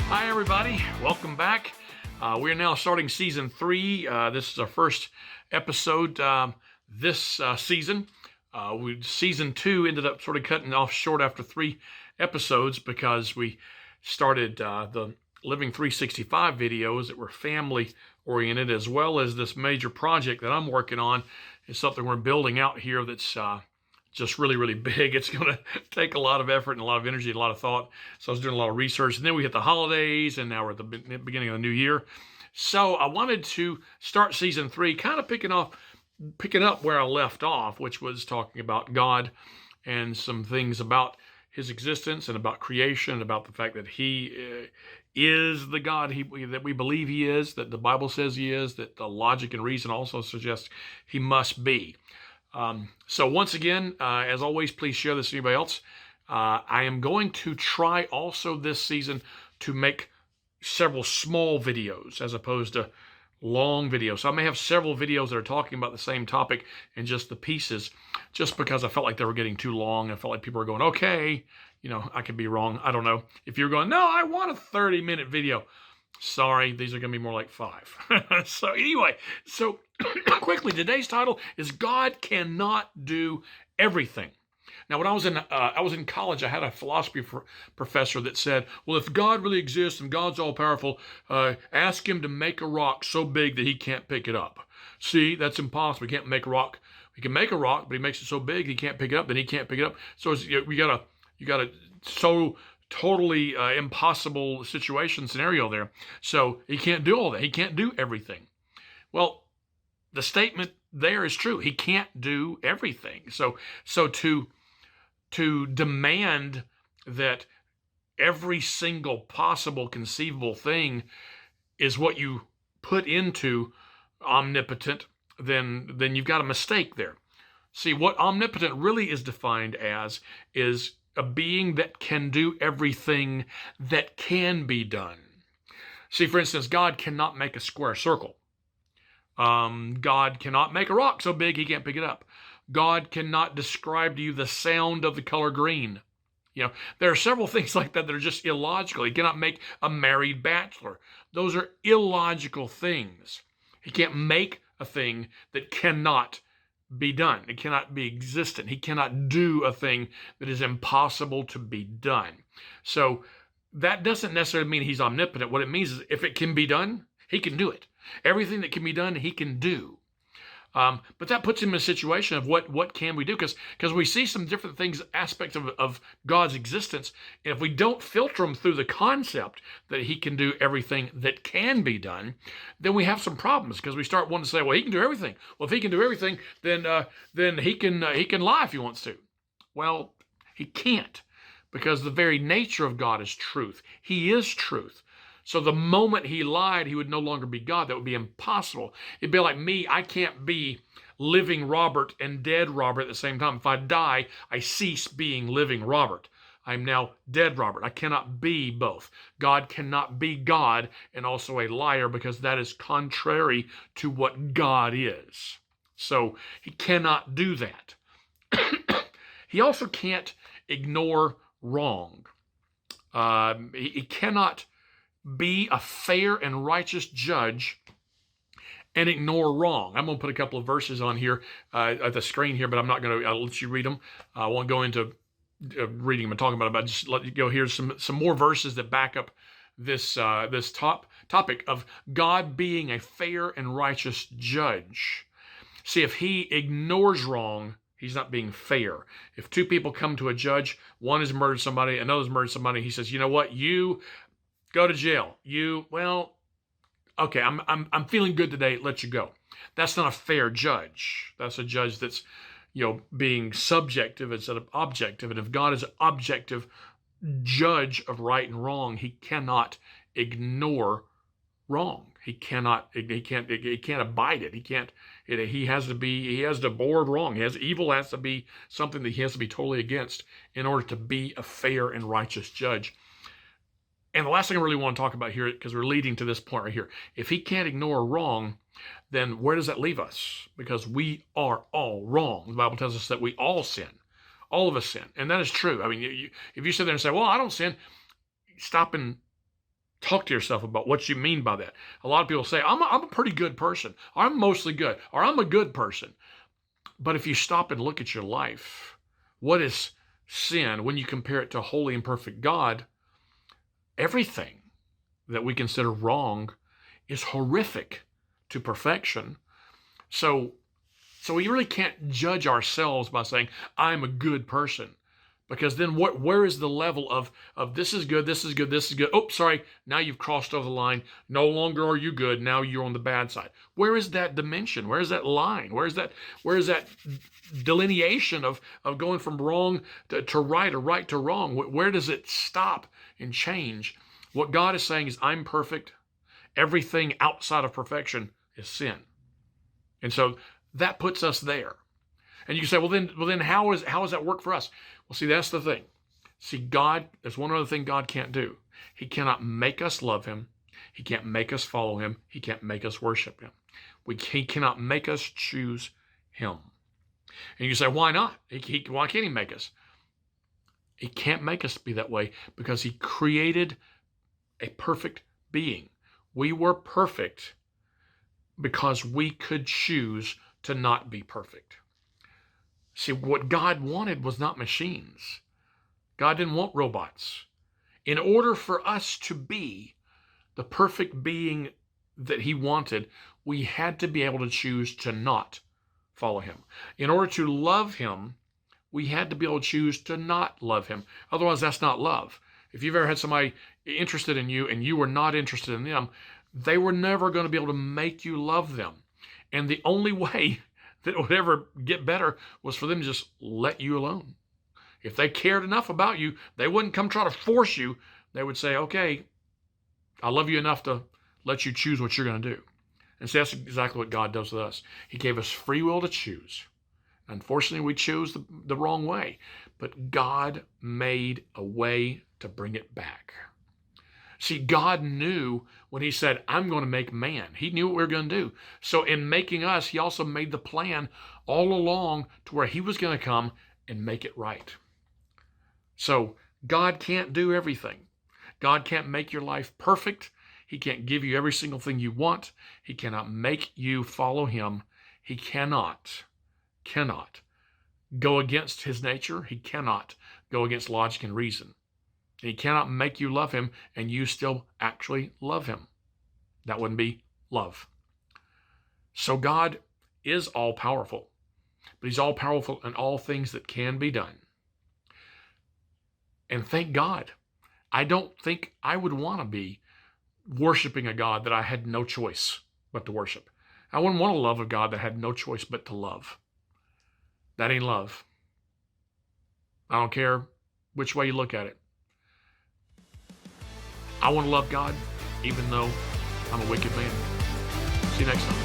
Hi, everybody. Welcome back. We're now starting season 3. This is our first episode this season. Season 2 ended up sort of cutting off short after 3 episodes because we started the Living 365 videos that were family oriented, as well as this major project that I'm working on. Is something we're building out here that's just really, really big. It's going to take a lot of effort and a lot of energy and a lot of thought. So I was doing a lot of research. And then we hit the holidays, and now we're at the beginning of the new year. So I wanted to start season 3, kind of picking up where I left off, which was talking about God and some things about his existence and about creation, and about the fact that he is the God that we believe he is, that the Bible says he is, that the logic and reason also suggests he must be. So once again, as always, please share this with anybody else. I am going to try also this season to make several small videos as opposed to long videos. So I may have several videos that are talking about the same topic and just the pieces, just because I felt like they were getting too long. I felt like people were going, okay, I could be wrong. I don't know. If you're going, no, I want a 30-minute video. Sorry, these are going to be more like 5. So anyway, quickly, today's title is God Cannot Do Everything. Now, when I was in college, I had a philosophy professor that said, well, if God really exists and God's all-powerful, ask him to make a rock so big that he can't pick it up. See, that's impossible. He can't make a rock. He can make a rock, but he makes it so big he can't pick it up, then he can't pick it up. So you got a so totally impossible scenario there. So he can't do all that. He can't do everything. Well, the statement there is true. He can't do everything. So to demand that every single possible conceivable thing is what you put into omnipotent, then you've got a mistake there. See, what omnipotent really is defined as is a being that can do everything that can be done. See, for instance, God cannot make a square circle. God cannot make a rock so big he can't pick it up. God cannot describe to you the sound of the color green. There are several things like that are just illogical. He cannot make a married bachelor. Those are illogical things. He can't make a thing that cannot be done. It cannot be existent. He cannot do a thing that is impossible to be done. So that doesn't necessarily mean he's omnipotent. What it means is if it can be done, he can do it. Everything that can be done, he can do. But that puts him in a situation of what can we do? Because we see some different things, aspects of God's existence. And if we don't filter them through the concept that he can do everything that can be done, then we have some problems, because we start wanting to say, well, he can do everything. Well, if he can do everything, then he can lie if he wants to. Well, he can't, because the very nature of God is truth. He is truth. So the moment he lied, he would no longer be God. That would be impossible. It'd be like me. I can't be living Robert and dead Robert at the same time. If I die, I cease being living Robert. I'm now dead Robert. I cannot be both. God cannot be God and also a liar, because that is contrary to what God is. So he cannot do that. He also can't ignore wrong. He cannot be a fair and righteous judge and ignore wrong. I'm going to put a couple of verses on here at the screen here, but I'm not going to. I'll let you read them. I won't go into reading them and talking about it, but just let you go. Here's some more verses that back up this topic of God being a fair and righteous judge. See, if he ignores wrong, he's not being fair. If two people come to a judge, one has murdered somebody, another's murdered somebody, he says, you know what, you go to jail. Okay, I'm feeling good today, let you go. That's not a fair judge. That's a judge that's, being subjective instead of objective. And if God is an objective judge of right and wrong, he cannot ignore wrong. He can't abide it. He has to abhor wrong. Evil has to be something that he has to be totally against in order to be a fair and righteous judge. And the last thing I really want to talk about here, because we're leading to this point right here, if he can't ignore wrong, then where does that leave us? Because we are all wrong. The Bible tells us that we all sin. All of us sin. And that is true. I mean, if you sit there and say, well, I don't sin, stop and Talk to yourself about what you mean by that. A lot of people say, I'm a pretty good person, or I'm mostly good, or I'm a good person. But if you stop and look at your life, what is sin when you compare it to a holy and perfect God? Everything that we consider wrong is horrific to perfection. So we really can't judge ourselves by saying, I'm a good person. Because then where is the level of this is good, this is good, this is good. Oh, sorry, now you've crossed over the line. No longer are you good. Now you're on the bad side. Where is that dimension? Where is that line? Where is that delineation of going from wrong to right or right to wrong? Where does it stop and change? What God is saying is, I'm perfect. Everything outside of perfection is sin. And so that puts us there. And you can say, well then how does that work for us? Well, see, that's the thing. See, God, there's one other thing God can't do. He cannot make us love him. He can't make us follow him. He can't make us worship him. He cannot make us choose him. And you say, why not? Why can't he make us? He can't make us be that way because he created a perfect being. We were perfect because we could choose to not be perfect. See, what God wanted was not machines. God didn't want robots. In order for us to be the perfect being that he wanted, we had to be able to choose to not follow him. In order to love him, we had to be able to choose to not love him. Otherwise, that's not love. If you've ever had somebody interested in you and you were not interested in them, they were never going to be able to make you love them. And the only way that would ever get better was for them to just let you alone. If they cared enough about you, they wouldn't come try to force you. They would say, okay, I love you enough to let you choose what you're going to do. And so that's exactly what God does with us. He gave us free will to choose. Unfortunately, we chose the wrong way. But God made a way to bring it back. See, God knew when he said, I'm going to make man. He knew what we were going to do. So in making us, he also made the plan all along to where he was going to come and make it right. So God can't do everything. God can't make your life perfect. He can't give you every single thing you want. He cannot make you follow him. He cannot go against his nature. He cannot go against logic and reason. He cannot make you love him and you still actually love him. That wouldn't be love. So God is all-powerful, but he's all-powerful in all things that can be done. And thank God. I don't think I would want to be worshiping a God that I had no choice but to worship. I wouldn't want to love a God that had no choice but to love. That ain't love. I don't care which way you look at it. I want to love God even though I'm a wicked man. See you next time.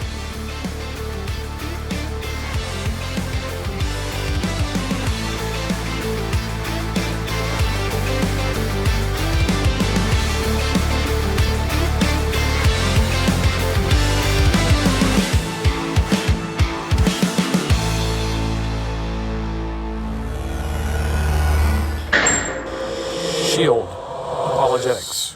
Shield Apologetics.